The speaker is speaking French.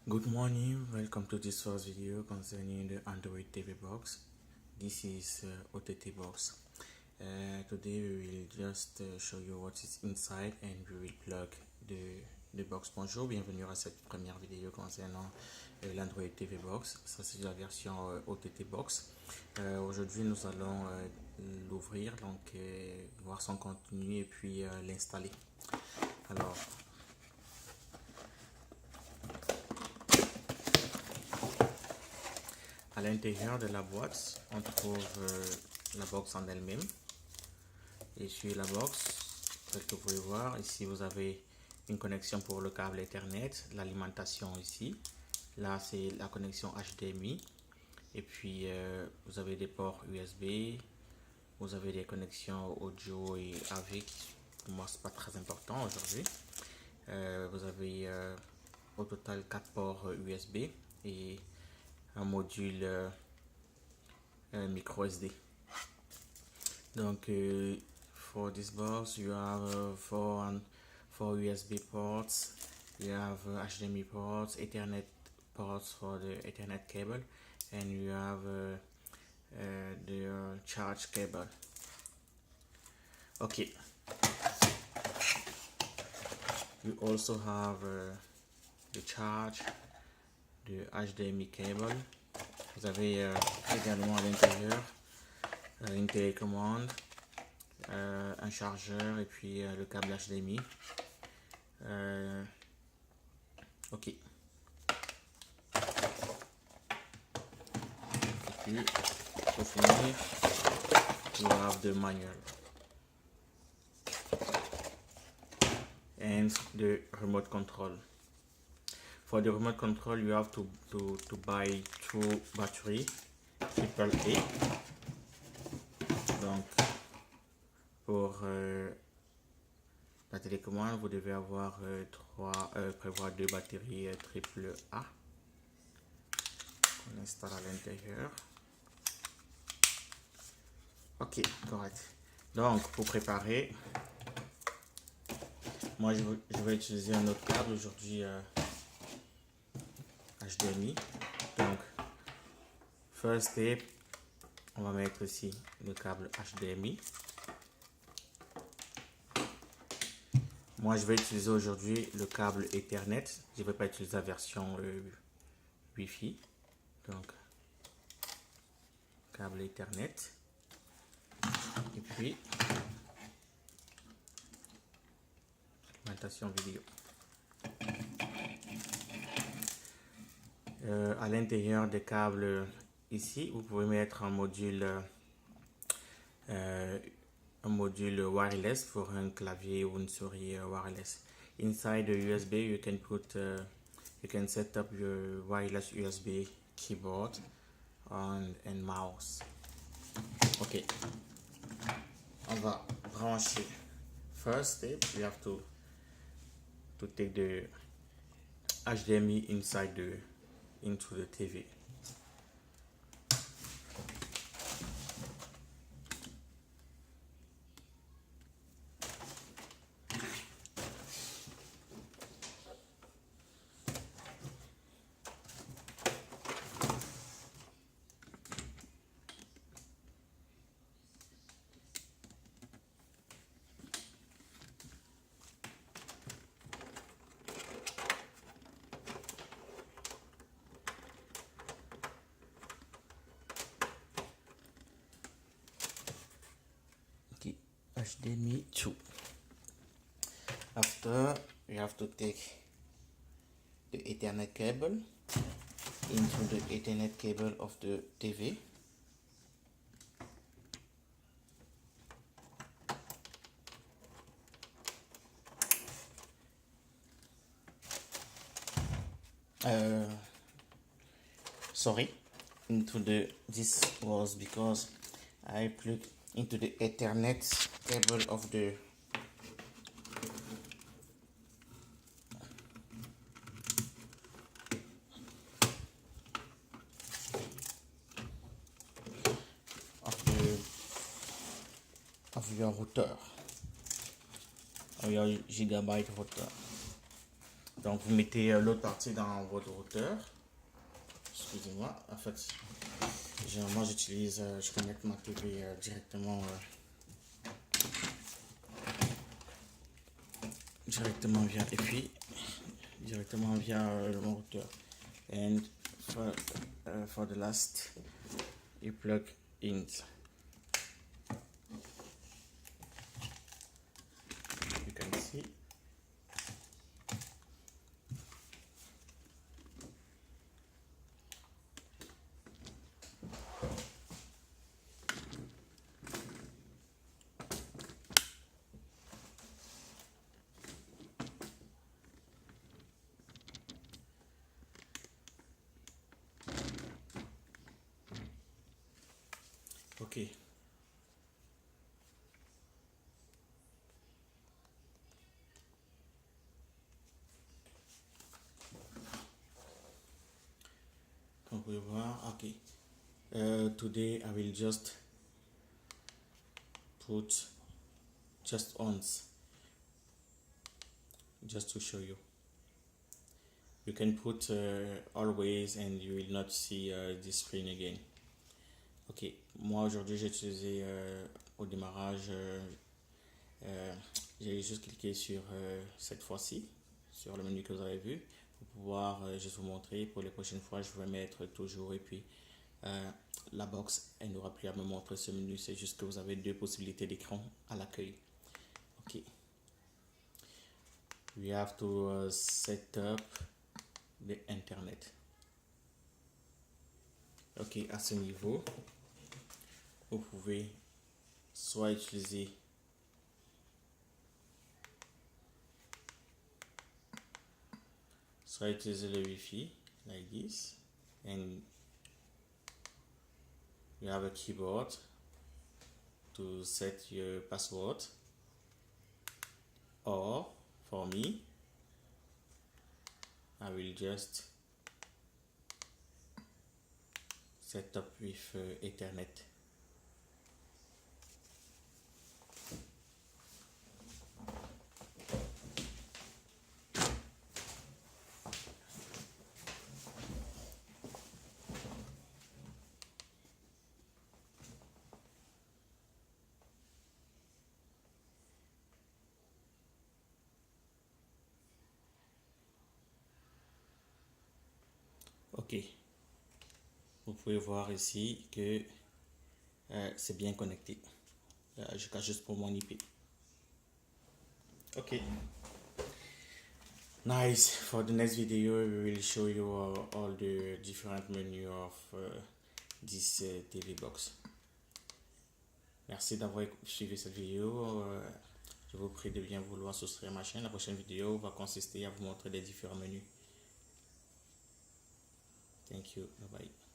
Good morning, welcome to this first video concerning the Android TV box. This is OTT box. Today we will just show you what is inside and we will plug the box. Bonjour, bienvenue à cette première vidéo concernant l'Android TV box. Ça c'est la version OTT box. Aujourd'hui nous allons l'ouvrir, donc voir son contenu et puis l'installer. Alors, à l'intérieur de la boîte, on trouve la box en elle-même. Et sur la box, tel que vous pouvez voir, ici vous avez une connexion pour le câble Ethernet, l'alimentation ici. Là, c'est la connexion HDMI. Et puis, vous avez des ports USB. Vous avez des connexions audio et AV. Pour moi, c'est pas très important aujourd'hui. Vous avez au total 4 ports USB et un module micro SD. Donc, for this box, you have four USB ports, you have HDMI ports, Ethernet ports for the Ethernet cable, and you have the charge cable. Okay. You also have the charge, the HDMI cable. Vous avez également à l'intérieur une télécommande, un chargeur et puis le câble HDMI. Ok. Et puis, pour finir, you have the manual and the remote control. For the remote control, you have to buy two batteries AAA. Donc, pour la télécommande, vous devez avoir prévoir deux batteries AAA. On installe à l'intérieur. Ok, correct. Donc, pour préparer, moi je vais utiliser un autre câble aujourd'hui. HDMI. Donc, first step, on va mettre ici le câble HDMI. Moi, je vais utiliser aujourd'hui le câble Ethernet. Je ne vais pas utiliser la version Wi-Fi. Donc, câble Ethernet. Et puis, alimentation vidéo. À l'intérieur des câbles ici, vous pouvez mettre un module wireless pour un clavier ou une souris wireless. Inside the USB, you can set up your wireless USB keyboard and mouse. Ok, on va brancher. First step, you have to take the HDMI into the TV. HDMI 2. After, you have to take the Ethernet cable into the Ethernet cable of the TV. Sorry, this was because I plugged into the Ethernet cable of the your router or your gigabyte router. Donc vous mettez l'autre partie dans votre routeur. Excusez-moi, en fait, généralement j'utilise, je connecte ma TV directement via et puis directement via mon routeur. And for the last, you plug in. You can see. Ok. Comme vous pouvez voir, ok. Today I will just put just once, just to show you. You can put always and you will not see this screen again. Ok, moi aujourd'hui j'ai utilisé au démarrage, j'ai juste cliqué sur cette fois-ci, sur le menu que vous avez vu, pour pouvoir juste vous montrer. Pour les prochaines fois, je vais mettre toujours et puis la box, elle n'aura plus à me montrer ce menu, c'est juste que vous avez deux possibilités d'écran à l'accueil. Ok. We have to set up the internet. Ok, à ce niveau, vous pouvez soit utiliser le Wi-Fi like this, and you have a keyboard to set your password, or for me I will just set up with Ethernet. Ok, vous pouvez voir ici que c'est bien connecté. Je cache juste pour mon IP. Ok. Nice. For the next video, we will show you all the different menu of this TV box. Merci d'avoir suivi cette vidéo. Je vous prie de bien vouloir souscrire à ma chaîne. La prochaine vidéo va consister à vous montrer les différents menus. Thank you. Bye bye.